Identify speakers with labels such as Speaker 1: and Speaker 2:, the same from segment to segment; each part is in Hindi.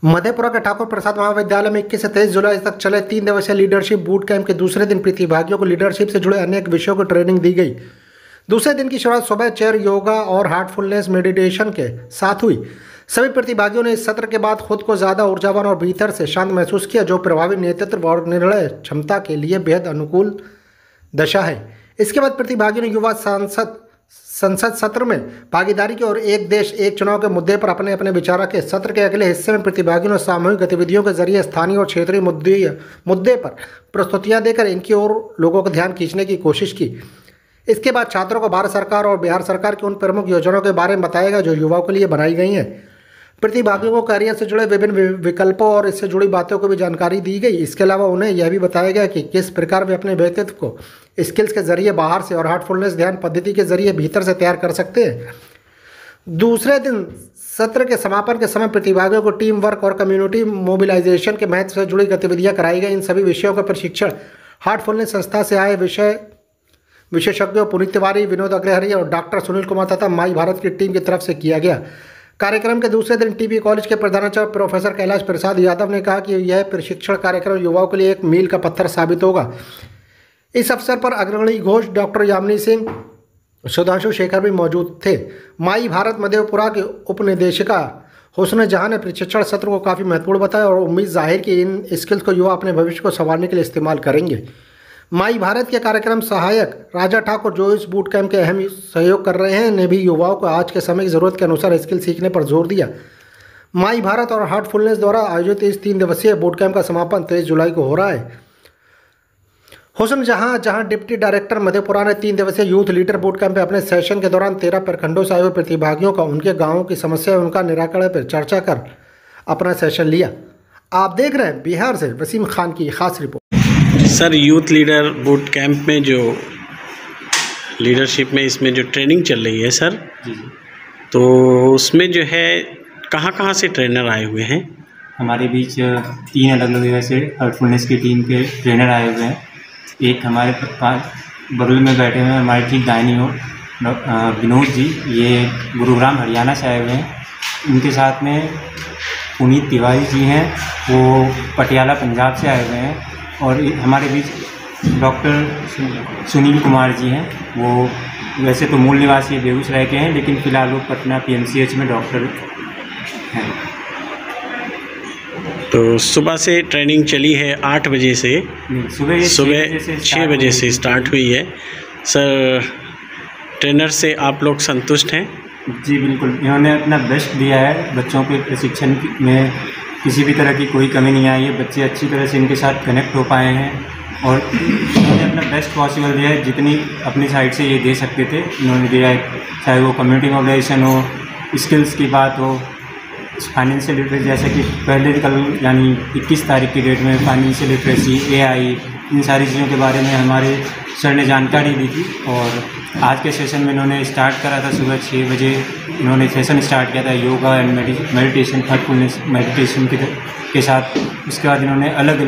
Speaker 1: मधेपुरा के ठाकुर प्रसाद महाविद्यालय में 21 से 23 जुलाई तक चले 3 दिवसीय लीडरशिप बूट कैंप के दूसरे दिन प्रतिभागियों को लीडरशिप से जुड़े अनेक विषयों की ट्रेनिंग दी गई। दूसरे दिन की शुरुआत सुबह चेयर योगा और हार्टफुलनेस मेडिटेशन के साथ हुई। सभी प्रतिभागियों ने इस सत्र के बाद खुद को ज़्यादा ऊर्जावान और भीतर से शांत महसूस किया, जो प्रभावी नेतृत्व और निर्णय क्षमता के लिए बेहद अनुकूल दशा है। इसके बाद प्रतिभागियों ने युवा संसद सत्र में भागीदारी की और एक देश एक चुनाव के मुद्दे पर अपने अपने विचार रखे। सत्र के अगले हिस्से में प्रतिभागियों ने सामूहिक गतिविधियों के जरिए स्थानीय और क्षेत्रीय मुद्दे पर प्रस्तुतियां देकर इनकी ओर लोगों का ध्यान खींचने की कोशिश की। इसके बाद छात्रों को भारत सरकार और बिहार सरकार की उन प्रमुख योजनाओं के बारे में बताएगा जो युवाओं के लिए बनाई गई हैं। प्रतिभागियों को करियर से जुड़े विभिन्न विकल्पों और इससे जुड़ी बातों को भी जानकारी दी गई। इसके अलावा उन्हें यह भी बताया गया कि किस प्रकार वे अपने व्यक्तित्व को स्किल्स के जरिए बाहर से और हार्टफुलनेस ध्यान पद्धति के जरिए भीतर से तैयार कर सकते हैं। दूसरे दिन सत्र के समापन के समय प्रतिभागियों को टीम वर्क और कम्युनिटी मोबिलाइजेशन के महत्व से जुड़ी गतिविधियां कराई गई। इन सभी विषयों का प्रशिक्षण हार्टफुलनेस संस्था से आए विशेषज्ञों पुनीत तिवारी, विनोद अग्रहरि और डॉक्टर सुनील कुमार तथा माई भारत की टीम की तरफ से किया गया। कार्यक्रम के दूसरे दिन टीबी कॉलेज के प्रधानाचार्य प्रोफेसर कैलाश प्रसाद यादव ने कहा कि यह प्रशिक्षण कार्यक्रम युवाओं के लिए एक मील का पत्थर साबित होगा। इस अवसर पर अग्रणी घोष, डॉक्टर यामिनी सिंह, सुधांशु शेखर भी मौजूद थे। माई भारत मधेपुरा के उपनिदेशिका हुस्न जहां ने प्रशिक्षण सत्र को काफ़ी महत्वपूर्ण बताया और उम्मीद जाहिर की इन स्किल्स को युवा अपने भविष्य को संवारने के लिए इस्तेमाल करेंगे। माई भारत के कार्यक्रम सहायक राजा ठाकुर, जो इस बूट कैंप के अहम सहयोग कर रहे हैं, ने भी युवाओं को आज के समय की ज़रूरत के अनुसार स्किल सीखने पर जोर दिया। माई भारत और हार्टफुलनेस द्वारा आयोजित इस 3 दिवसीय बूट कैंप का समापन 23 जुलाई को हो रहा है। हुस्न जहां डिप्टी डायरेक्टर मधेपुरा ने 3 दिवसीय यूथ लीडर बूट कैंप में अपने सेशन के दौरान 13 प्रखंडों से आए हुए प्रतिभागियों का उनके गाँवों की समस्या उनका निराकरण पर चर्चा कर अपना सेशन लिया। आप देख रहे हैं बिहार से वसीम खान की खास report.
Speaker 2: Sir, youth leader boot camp में जो लीडरशिप में इसमें जो ट्रेनिंग चल रही है सर, तो उसमें जो है कहाँ से ट्रेनर आए हुए हैं?
Speaker 3: हमारे बीच 3 अलग अलग जगह से हार्टफुलनेस की टीम के ट्रेनर आए हुए हैं। एक हमारे पास बगल में बैठे हुए हैं, हमारे ठीक दाहिनी ओर विनोद जी, ये गुरुग्राम हरियाणा से आए हुए हैं। उनके साथ में पुनीत तिवारी जी हैं, वो पटियाला पंजाब से आए हुए हैं। और हमारे बीच डॉक्टर सुनील कुमार जी हैं, वो वैसे तो मूल निवासी बेगूसराय के हैं, लेकिन फ़िलहाल वो पटना PMCH में डॉक्टर हैं।
Speaker 2: तो सुबह से ट्रेनिंग चली है 8 बजे से,
Speaker 3: सुबह
Speaker 2: 6 बजे से स्टार्ट हुई है। सर, ट्रेनर से आप लोग संतुष्ट हैं?
Speaker 3: जी बिल्कुल, इन्होंने अपना बेस्ट दिया है। बच्चों के प्रशिक्षण में किसी भी तरह की कोई कमी नहीं आई है। बच्चे अच्छी तरह से इनके साथ कनेक्ट हो पाए हैं और इन्होंने अपना बेस्ट पॉसिबल दिया है। जितनी अपनी साइड से ये दे सकते थे इन्होंने दिया है, चाहे वो कम्युनिटी मोबिलाइजेशन हो, स्किल्स की बात हो, फाइनेंशियल लिटरेसी, जैसे कि पहले कल यानी 21 तारीख की डेट में फाइनेंशियल लिटरेसी, AI, इन सारी चीज़ों के बारे में हमारे सर ने जानकारी दी थी। और आज के सेशन में इन्होंने स्टार्ट करा था सुबह 6 बजे इन्होंने सेशन स्टार्ट किया था yoga and meditation, Heartfulness meditation के साथ। उसके बाद इन्होंने अलग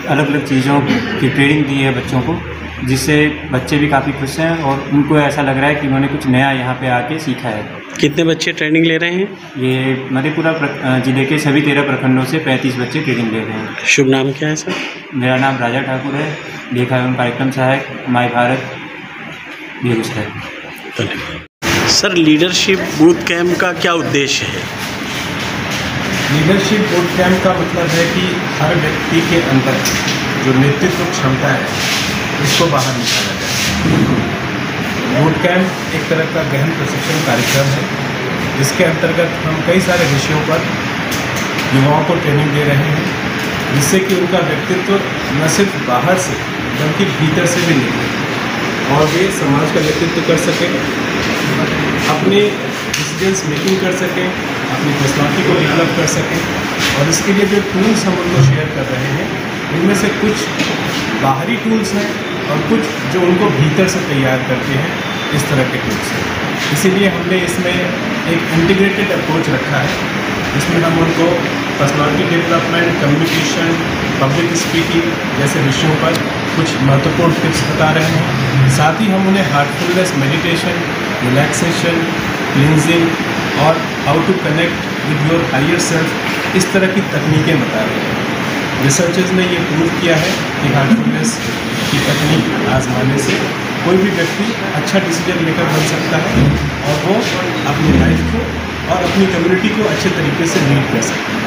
Speaker 3: अलग चीज़ों की ट्रेनिंग दी है बच्चों को, जिससे बच्चे भी काफ़ी खुश हैं और उनको ऐसा लग रहा है कि उन्होंने कुछ नया यहाँ पे आके सीखा है।
Speaker 2: कितने बच्चे ट्रेनिंग ले रहे हैं?
Speaker 3: ये मधेपुरा जिले के सभी 13 प्रखंडों से 35 बच्चे ट्रेनिंग ले रहे हैं।
Speaker 2: शुभ नाम क्या है सर?
Speaker 3: मेरा नाम राजा ठाकुर है, लेखा एवं कार्यक्रम सहायक, माई भारत, बेगूसराय।
Speaker 2: धन्यवाद। सर, लीडरशिप बूट कैंप का क्या उद्देश्य है?
Speaker 4: लीडरशिप बूट कैंप का मतलब है कि हर व्यक्ति के अंदर जो नेतृत्व क्षमता है इसको बाहर निकाला जाए। बूट कैंप एक तरह का गहन प्रशिक्षण कार्यक्रम है, जिसके अंतर्गत हम कई सारे विषयों पर युवाओं को ट्रेनिंग दे रहे हैं, जिससे कि उनका व्यक्तित्व न सिर्फ बाहर से बल्कि भीतर से भी निकले और वे समाज का नेतृत्व कर सकें, अपने डिसीजंस मेकिंग कर सकें, अपनी पर्सनालिटी को डेवलप कर सकें। और इसके लिए जो टूल्स हम उनको शेयर कर रहे हैं, उनमें से कुछ बाहरी टूल्स हैं और कुछ जो उनको भीतर से तैयार करते हैं, इस तरह के टूल्स हैं। इसीलिए हमने इसमें एक इंटीग्रेटेड अप्रोच रखा है, जिसमें हम उनको personality development, communication, public speaking जैसे विषयों पर कुछ महत्वपूर्ण टिप्स बता रहे हैं। साथ ही हम उन्हें हार्टफुलनेस मेडिटेशन, रिलैक्सेशन, क्लींजिंग और how to connect with your higher self, इस तरह की तकनीकें बता रहे हैं। रिसर्चर्स ने ये प्रूव किया है कि हार्टफुलनेस की तकनीक आजमाने से कोई भी व्यक्ति अच्छा डिसीजन लेकर बन सकता है और वो अपनी लाइफ को और अपनी कम्युनिटी को अच्छे तरीके से लीड कर सकता है।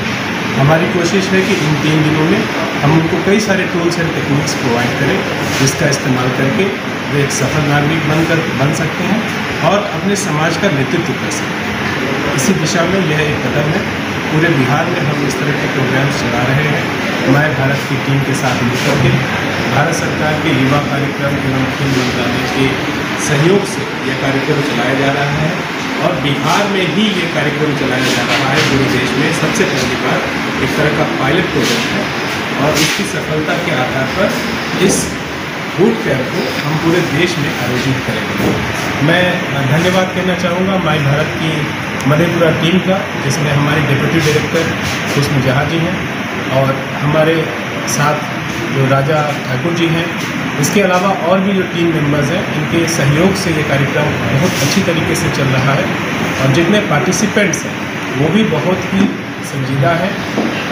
Speaker 4: हमारी कोशिश है कि इन 3 दिनों में हम उनको कई सारे टूल्स एंड टेक्निक्स प्रोवाइड करें, जिसका इस्तेमाल करके वे एक सफल नागरिक बन सकते हैं और अपने समाज का नेतृत्व कर सकते हैं। इसी दिशा में यह एक कदम है। पूरे बिहार में हम इस तरह के प्रोग्राम्स चला रहे हैं। मैं भारत की टीम के साथ मिलकर के भारत सरकार के युवा कार्यक्रम एवं खेल मंत्रालय के सहयोग से यह कार्यक्रम चलाया जा रहा है और बिहार में ही ये कार्यक्रम चलाया जा रहा है। पूरे देश में सबसे पहली बार एक तरह का पायलट प्रोजेक्ट है और इसकी सफलता के आधार पर इस बूट कैंप को हम पूरे देश में आयोजित करेंगे। मैं धन्यवाद कहना चाहूँगा माई भारत की मधेपुरा टीम का, जिसमें हमारे डिप्टी डायरेक्टर हुस्न जहाँ जी हैं और हमारे साथ जो राजा ठाकुर जी हैं। इसके अलावा और भी जो टीम मेंबर्स हैं, इनके सहयोग से ये कार्यक्रम बहुत अच्छी तरीके से चल रहा है और जितने पार्टिसिपेंट्स हैं वो भी बहुत ही संजीदा है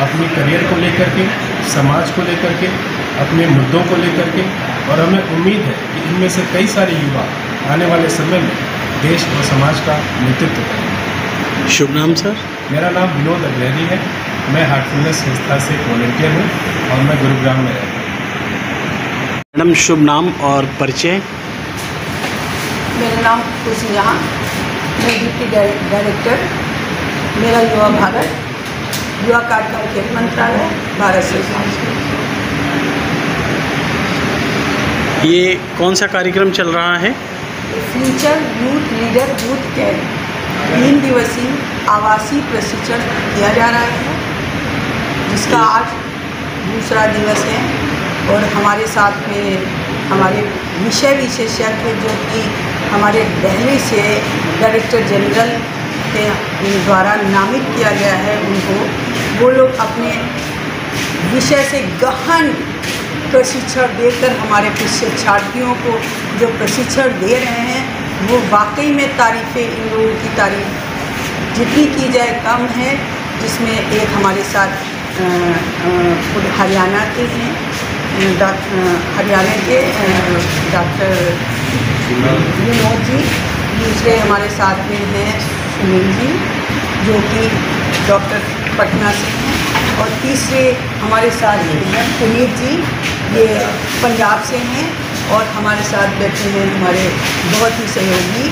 Speaker 4: अपनी करियर को लेकर के, समाज को लेकर के, अपने मुद्दों को लेकर के। और हमें उम्मीद है कि इनमें से कई सारे युवा आने वाले समय में देश और समाज का नेतृत्व करेंगे।
Speaker 2: शुभ नाम सर?
Speaker 4: मेरा नाम विनोद अग्रहरी है। मैं हार्टफुलनेस संस्था से वॉलंटियर हूँ और मैं गुरुग्राम में रहता हूँ।
Speaker 2: मैडम शुभ नाम और परिचय?
Speaker 5: मेरा नाम खुशी जहाँ, मैं डिप्टी डायरेक्टर, मेरा युवा भारत, युवा कार्यक्रम खेल मंत्रालय, भारत सरकार।
Speaker 2: ये कौन सा कार्यक्रम चल रहा है?
Speaker 5: Future youth leader boot camp 3 दिवसीय आवासीय प्रशिक्षण किया जा रहा है, जिसका आज दूसरा दिवस है। और हमारे साथ में हमारे विषय विशेषज्ञ जो कि हमारे दिल्ली से डायरेक्टर जनरल के द्वारा नामित किया गया है, उनको वो लोग अपने विषय से गहन प्रशिक्षण देकर हमारे शिक्षार्थियों को जो प्रशिक्षण दे रहे हैं, वो वाकई में तारीफ़ें, इन लोगों की तारीफ जितनी की जाए कम है। जिसमें एक हमारे साथ हरियाणा के हैं, हरियाणा के डॉक्टर विनोद जी, दूसरे हमारे साथ में हैं सुनील जी जो कि डॉक्टर पटना से हैं, और तीसरे हमारे साथ हैं पुनीत जी, ये पंजाब से हैं। और हमारे साथ बैठे हैं हमारे बहुत ही सहयोगी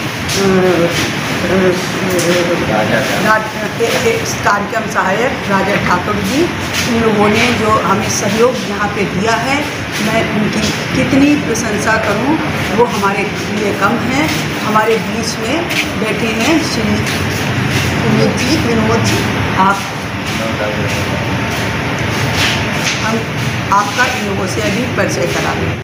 Speaker 5: कार्यक्रम सहायक राजा ठाकुर जी। इन लोगों ने जो हमें सहयोग यहाँ पे दिया है, मैं उनकी कितनी प्रशंसा करूँ वो हमारे लिए कम है। हमारे बीच में बैठे हैं श्री पुनीत जी, विनोद जी, हम आपका इन लोगों से अभी परिचय करा दें।